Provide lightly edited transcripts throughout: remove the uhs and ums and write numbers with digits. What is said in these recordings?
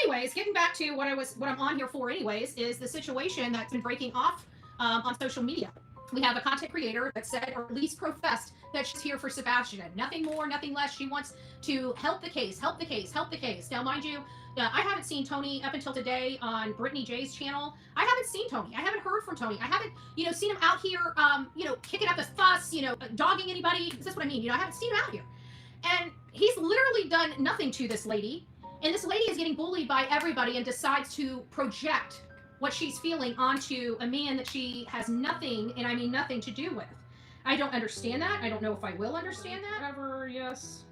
anyways, getting back to what I'm on here for anyways, is the situation that's been breaking off on social media. We have a content creator that said, or at least professed, that she's here for Sebastian. Nothing more, nothing less. She wants to help the case, help the case, help the case. Now, mind you, I haven't seen Tony up until today on Brittany J's channel. I haven't seen Tony. I haven't heard from Tony. I haven't, seen him out here, kicking up a fuss, dogging anybody. Is this what I mean? I haven't seen him out here. And he's literally done nothing to this lady. And this lady is getting bullied by everybody and decides to project what she's feeling onto a man that she has nothing, and I mean nothing, to do with. I don't understand that. I don't know if I will understand that. Whatever, yes.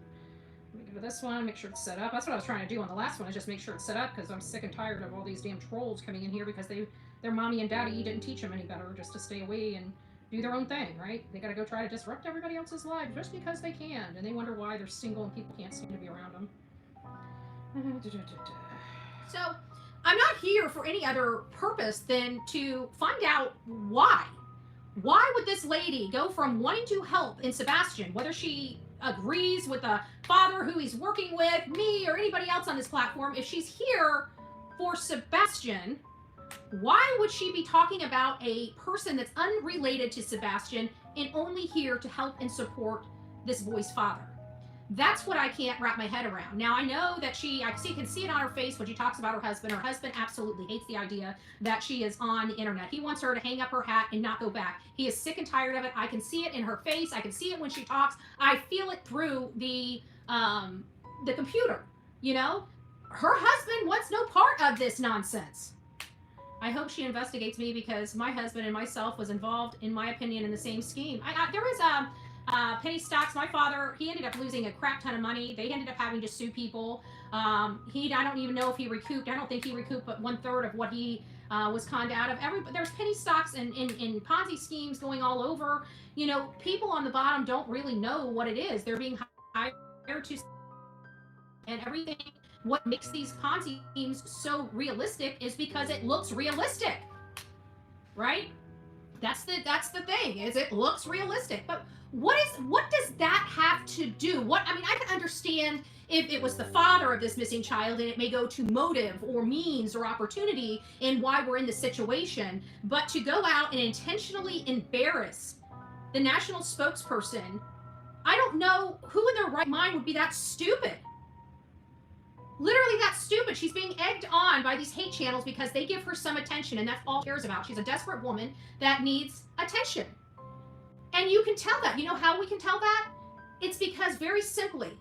Let me give it this one, make sure it's set up. That's what I was trying to do on the last one, is just make sure it's set up, because I'm sick and tired of all these damn trolls coming in here because their mommy and daddy didn't teach them any better, just to stay away and do their own thing, right? They gotta go try to disrupt everybody else's life just because they can, and they wonder why they're single and people can't seem to be around them. So, I'm not here for any other purpose than to find out why. Why would this lady go from wanting to help in Sebastian, whether she agrees with the father who he's working with, me, or anybody else on this platform, if she's here for Sebastian, why would she be talking about a person that's unrelated to Sebastian and only here to help and support this boy's father? That's what I can't wrap my head around. Now, I know that I can see it on her face when she talks about her husband. Her husband absolutely hates the idea that she is on the internet. He wants her to hang up her hat and not go back. He is sick and tired of it. I can see it in her face. I can see it when she talks. I feel it through the computer, Her husband wants no part of this nonsense. I hope she investigates me, because my husband and myself was involved, in my opinion, in the same scheme. There was penny stocks. My father, he ended up losing a crap ton of money. They ended up having to sue people. I don't even know if he recouped. I don't think he recouped but 1/3 of what he was conned out of. There's penny stocks and Ponzi schemes going all over. People on the bottom don't really know what it is. They're being hired to, and everything. What makes these Ponzi schemes so realistic is because it looks realistic, right? That's the thing, is it looks realistic. But what does that have to do? I can understand if it was the father of this missing child, and it may go to motive or means or opportunity in why we're in this situation. But to go out and intentionally embarrass the national spokesperson, I don't know who in their right mind would be that stupid. Literally that stupid. She's being egged on by these hate channels because they give her some attention, and that's all she cares about. She's a desperate woman that needs attention. And you can tell that. You know how we can tell that? It's because, very simply,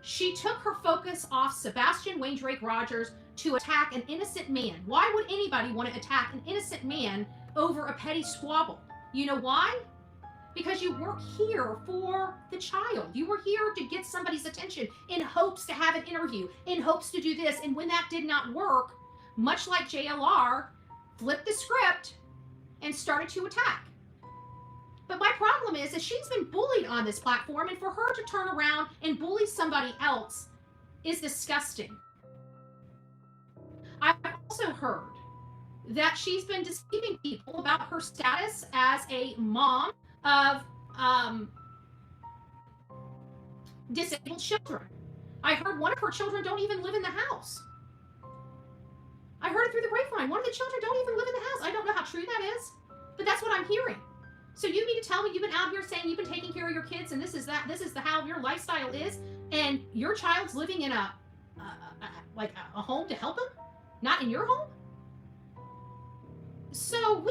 she took her focus off Sebastian Wayne Drake Rogers to attack an innocent man. Why would anybody want to attack an innocent man over a petty squabble? You know why? Because you weren't here for the child. You were here to get somebody's attention in hopes to have an interview, in hopes to do this. And when that did not work, much like JLR, flipped the script and started to attack. But my problem is that she's been bullied on this platform, and for her to turn around and bully somebody else is disgusting. I've also heard that she's been deceiving people about her status as a mom of disabled children. I heard one of her children don't even live in the house. I heard it through the grapevine. One of the children don't even live in the house. I don't know how true that is, but that's what I'm hearing. So you mean to tell me you've been out here saying you've been taking care of your kids, and this is how your lifestyle is, and your child's living in a home to help them, not in your home? So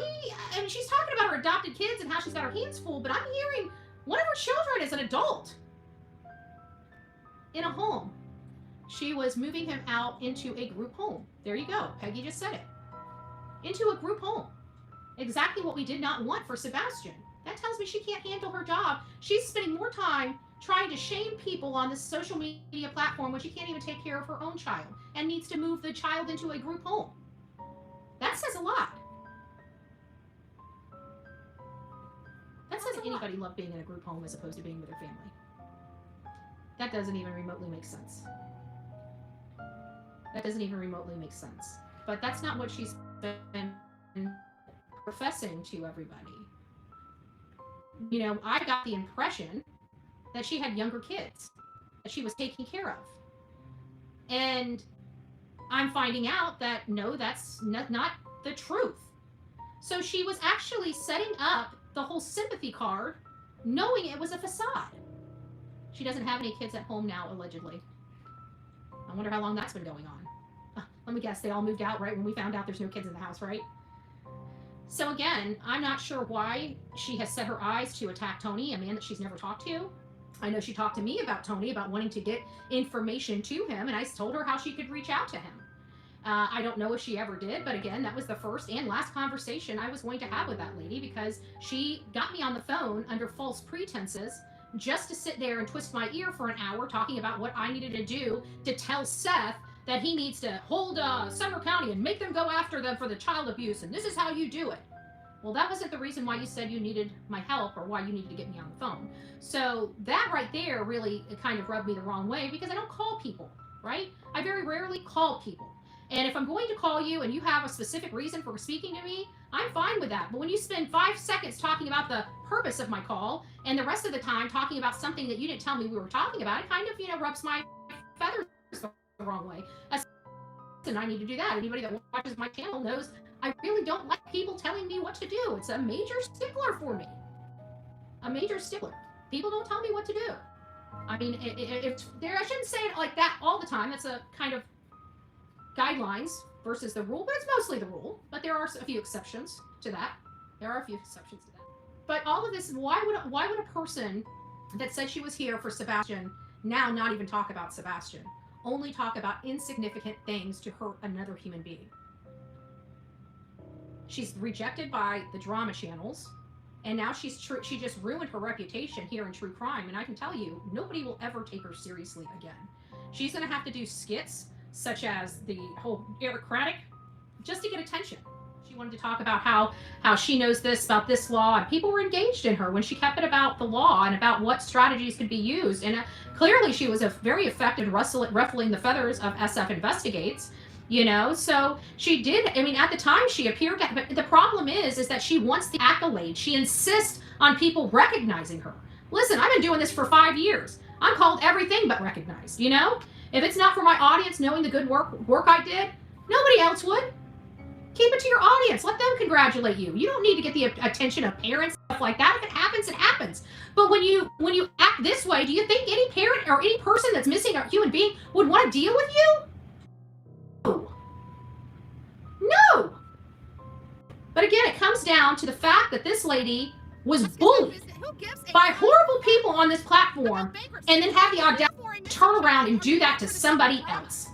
she's talking about her adopted kids and how she's got her hands full, but I'm hearing one of her children is an adult in a home. She was moving him out into a group home. There you go. Peggy just said it. Into a group home. Exactly what we did not want for Sebastian. That tells me she can't handle her job. She's spending more time trying to shame people on this social media platform when she can't even take care of her own child and needs to move the child into a group home. That says a lot. That says anybody loved being in a group home as opposed to being with their family. That doesn't even remotely make sense. That doesn't even remotely make sense. But that's not what she's been professing to everybody. I got the impression that she had younger kids that she was taking care of. And I'm finding out that no, that's not the truth. So she was actually setting up the whole sympathy card knowing it was a facade. She doesn't have any kids at home now, allegedly. I wonder how long that's been going on. Let me guess, they all moved out right when we found out there's no kids in the house, right? So again, I'm not sure why she has set her eyes to attack Tony, a man that she's never talked to. I know she talked to me about Tony, about wanting to get information to him, and I told her how she could reach out to him. I don't know if she ever did, but again, that was the first and last conversation I was going to have with that lady, because she got me on the phone under false pretenses just to sit there and twist my ear for an hour talking about what I needed to do to tell Seth that he needs to hold Sumner County and make them go after them for the child abuse, and this is how you do it. Well, that wasn't the reason why you said you needed my help or why you needed to get me on the phone. So that right there really kind of rubbed me the wrong way, because I don't call people, right? I very rarely call people. And if I'm going to call you and you have a specific reason for speaking to me, I'm fine with that. But when you spend 5 seconds talking about the purpose of my call and the rest of the time talking about something that you didn't tell me we were talking about, it kind of, rubs my feathers the wrong way. And I need to do that. Anybody that watches my channel knows I really don't like people telling me what to do. It's a major stickler for me. A major stickler. People don't tell me what to do. I mean, I shouldn't say it like that all the time. That's a kind of guidelines versus the rule, but it's mostly the rule. But there are a few exceptions to that. But all of this, why would a person that said she was here for Sebastian now not even talk about Sebastian? Only talk about insignificant things to hurt another human being. She's rejected by the drama channels, and now she just ruined her reputation here in true crime. And I can tell you, nobody will ever take her seriously again. She's going to have to do skits such as the whole Eric Craddock just to get attention. She wanted to talk about how she knows this about this law, and people were engaged in her when she kept it about the law and about what strategies could be used. And clearly she was a very effective ruffling the feathers of SF Investigates. So she did. I mean, at the time she appeared, but the problem is that she wants the accolade. She insists on people recognizing her. Listen, I've been doing this for 5 years. I'm called everything but recognized. If it's not for my audience knowing the good work I did, nobody else would. Keep it to your audience. Let them congratulate you. You don't need to get the attention of parents, stuff like that. If it happens, it happens. But when you act this way, do you think any parent or any person that's missing a human being would want to deal with you? No. But again, it comes down to the fact that this lady was bullied by horrible people on this platform and then have the audacity to turn around and do that to somebody else.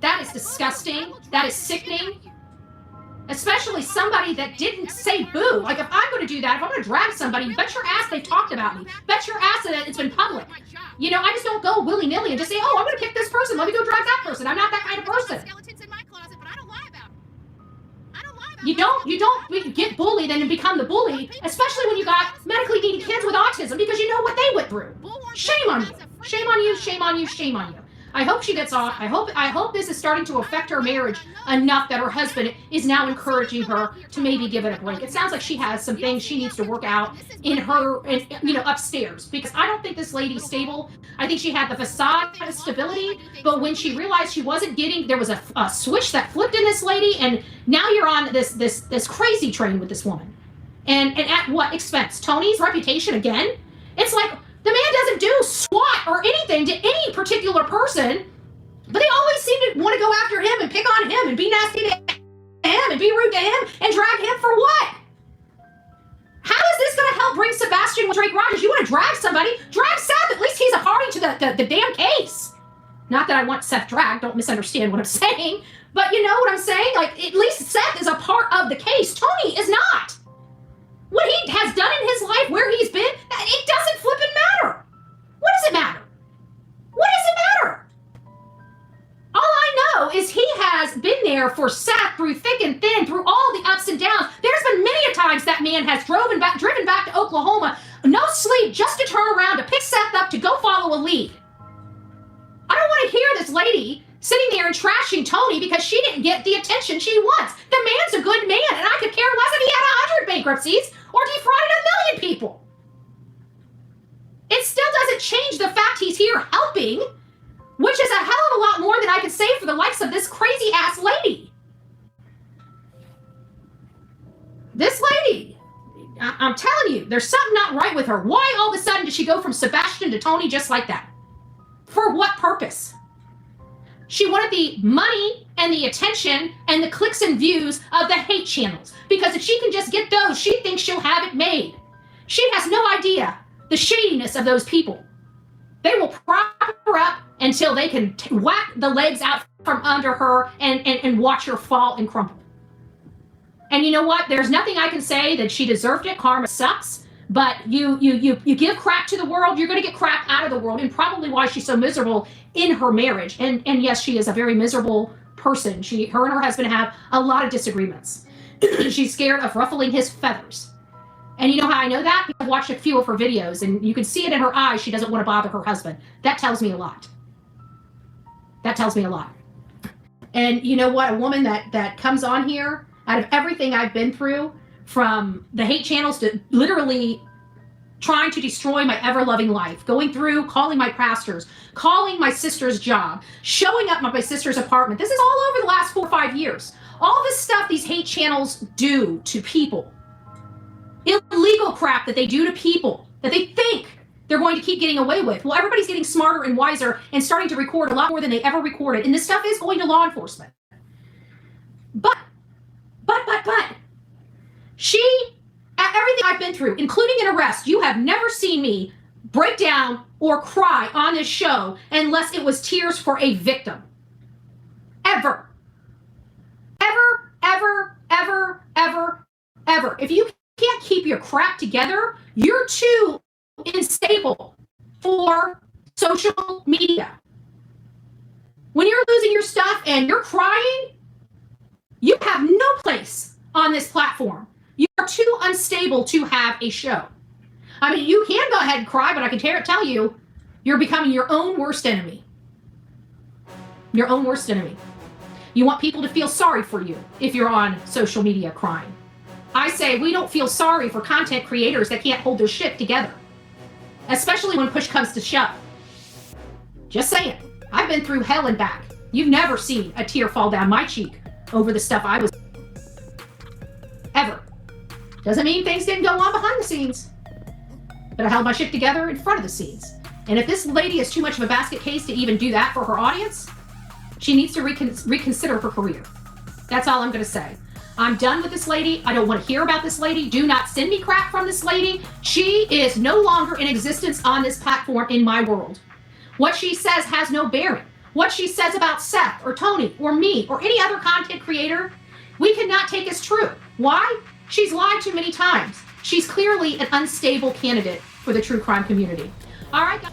That is disgusting. That is sickening. Especially somebody that didn't say boo. Like, if I'm going to do that, if I'm going to drag somebody, bet your ass they talked about me. Bet your ass that it's been public. I just don't go willy-nilly and just say, oh, I'm going to pick this person. Let me go drag that person. I'm not that kind of person. You don't get bullied and become the bully, especially when you got medically needy kids with autism, because you know what they went through. Shame on you. Shame on you. Shame on you. Shame on you. I hope she gets off. I hope this is starting to affect her marriage enough that her husband is now encouraging her to maybe give it a break. It sounds like she has some things she needs to work out in her, upstairs, because I don't think this lady's stable. I think she had the facade of stability, but when she realized she wasn't getting, there was a switch that flipped in this lady, and now you're on this crazy train with this woman. And at what expense? Tony's reputation again? It's like, the man doesn't do squat or anything to any particular person, but they always seem to want to go after him and pick on him and be nasty to him and be rude to him and drag him for what? How is this going to help bring Sebastian with Drake Rogers? You want to drag somebody? Drag Seth. At least he's a party to the damn case. Not that I want Seth dragged. Don't misunderstand what I'm saying. But you know what I'm saying? Like, at least Seth is a part of the case. Tony is not. What he has done in his life, where he's been, it doesn't flippin' matter. What does it matter? What does it matter? All I know is he has been there for Seth through thick and thin, through all the ups and downs. There's been many a times that man has driven back to Oklahoma, no sleep, just to turn around, to pick Seth up, to go follow a lead. I don't want to hear this lady sitting there and trashing Tony because she didn't get the attention she wants. The man's a good man, and I could care less if he had 100 bankruptcies or defrauded 1 million people. It still doesn't change the fact he's here helping, which is a hell of a lot more than I could say for the likes of this crazy ass lady. This lady, I'm telling you, there's something not right with her. Why all of a sudden did she go from Sebastian to Tony just like that? For what purpose? She wanted the money and the attention and the clicks and views of the hate channels. Because if she can just get those, she thinks she'll have it made. She has no idea the shadiness of those people. They will prop her up until they can whack the legs out from under her and watch her fall and crumple. And you know what? There's nothing I can say that she deserved it. Karma sucks. But you give crap to the world, you're going to get crap out of the world. And probably why she's so miserable in her marriage. And yes, she is a very miserable person. Her and her husband have a lot of disagreements. She's scared of ruffling his feathers. And you know how I know that? I've watched a few of her videos, and you can see it in her eyes. She doesn't want to bother her husband. That tells me a lot. That tells me a lot. And you know what? A woman that comes on here, out of everything I've been through, from the hate channels to literally trying to destroy my ever-loving life, going through, calling my pastors, calling my sister's job, showing up at my sister's apartment. This is all over the last 4 or 5 years. All this stuff these hate channels do to people. Illegal crap that they do to people that they think they're going to keep getting away with. Well, everybody's getting smarter and wiser and starting to record a lot more than they ever recorded. And this stuff is going to law enforcement. But, everything I've been through, including an arrest, you have never seen me break down or cry on this show unless it was tears for a victim. Ever. Ever, ever, ever, ever, ever. If you can't keep your crap together, you're too unstable for social media. When you're losing your stuff and you're crying, you have no place on this platform. You are too unstable to have a show. I mean, you can go ahead and cry, but I can tell you, you're becoming your own worst enemy. Your own worst enemy. You want people to feel sorry for you if you're on social media crying. I say we don't feel sorry for content creators that can't hold their shit together, especially when push comes to shove. Just saying. I've been through hell and back. You've never seen a tear fall down my cheek over the stuff I was ever. Doesn't mean things didn't go on behind the scenes, but I held my shit together in front of the scenes. And if this lady is too much of a basket case to even do that for her audience, she needs to reconsider her career. That's all I'm going to say. I'm done with this lady. I don't want to hear about this lady. Do not send me crap from this lady. She is no longer in existence on this platform in my world. What she says has no bearing. What she says about Seth or Tony or me or any other content creator, we cannot take as true. Why? She's lied too many times. She's clearly an unstable candidate for the true crime community. All right, guys.